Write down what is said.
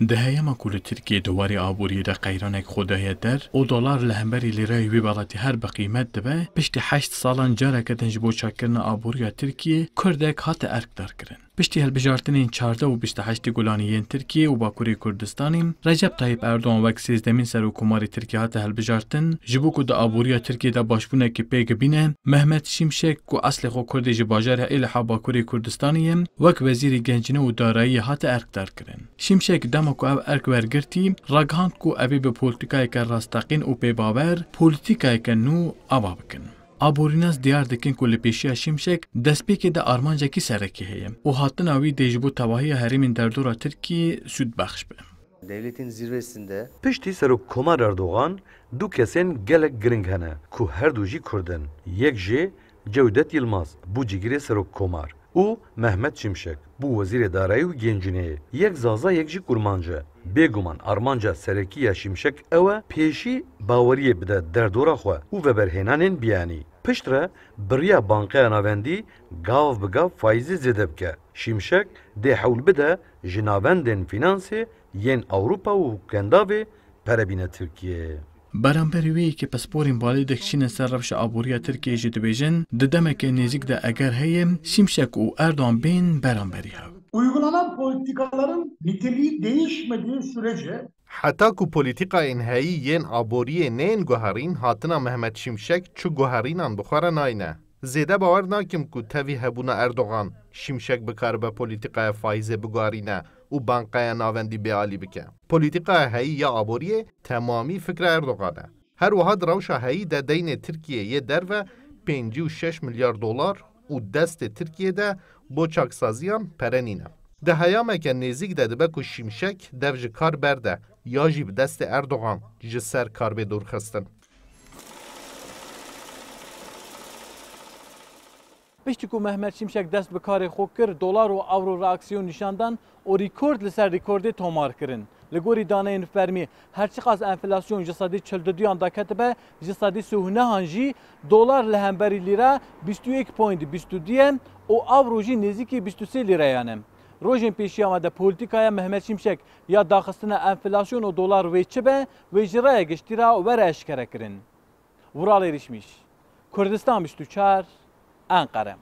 دهيما كل تركيا دواري آبوري دا قيرانك خدايا در او دولار لهمبري لراي ويبالاتي هر بقيمت دبه بشتي 8 سالان جارك تنجبو چاكرنا آبوريا تركيا كردك هات ارك دار کرن. بشتي هالبجارتنين 14 و 28 گولانيين تركيا و باكوري كردستانين رجب طيب اردوغان وك 13 سروكماري تركيا هات هالبجارتن جبو كو دا آبوريا تركيا دا باشبونه كي بيگ بينه مهمت شمشك كو اصل خو كردي جباجر الى باكوري كردستانيين وك وزيري گنجنه و دارایی هات ارك دار کرن. شمشك دمكو او ارك ورگرتي راگهاند كو ابي به پوليتيكاي كر راستقين و بباور پوليتيكاي كنو ابا بكن. آبوریناز دیار دکن کل پیشیا شمشک دست پیک دا آرمانجا کی سرکی هیم و هاتن آوی دیجبو تواهی هریمین در دورا ترکی süd بخش به. Devletin zirvesinde Piştî Serokkomar Erdoğan du kesên gelek giring hene ku her du jî Kurdin. Yek jê Cewdet Yılmaz bû cigirê Serokkomar û Mehmet Şimşek bû Wezîrê Darayî û Gencineyê. Yek zaza yek jî kurmance. Bêguman armanca serekiya Şimşek ew e pêşî baweriyê bide derdora xwe û veberhênanên biyanî. Piştre biriya bankeya navendî gav bi gav faîzê zêde bike. Şimşek dê hewl bide ji navendên finansê yên Ewropa û kendavê perebîne Tirkiyeyê. برانبری وی که پسپورین بالی دکشین سر روش آبوریا ترکیه جد بیجن ددمک نزیک de eğer heyem Şimşek و Erdoğan bin برانبری ها. Uygulanan politikaların niteliği değişmediği sürece حتی کو پولیتیقا انهایی ین آبوری نین گوهرین هاتنا محمد شمشک چو گوهرینان بخوره ناینه. زیده باور ناکم کو تاوی هبونا اردوغان شمشک بکار به پولیتیقا فایزه بگارینه و بانقای ناوندی بیالی بکه. پولیتیقا هایی یا آبوری تمامی فکر اردوغانه. هر وحد روش هایی ده دین ترکیه یه در و 56 میلیارد دلار و دست ترکیه ده با چاکسازیان پرنینه. ده هیامه که نزیک ده دبه که شمشک دوج کار برده یا جی به دست اردوغان جسر کار به دور خستن. پشتی که محمد شمشک دست به کار خوب کرد دلار و اورو راکسیون نشاندن و ریکورد لسر ریکورد تومار کرن. لگوری دانه این فرمی هرچی از انفلاسیون جسادی 42 دا کتبه جسادی سهونه هنجی دلار لهمبری لیره 21.22 و اورو جی نزدیکی 23 لیره یانم. روزین پیشی آمده پولیتیکای محمد شمشک یا داخستن انفلاسیون و دلار ویچه به و جرای گشتی را وره اشکره کرن. ورالی رشمیش کردستان 24 انقره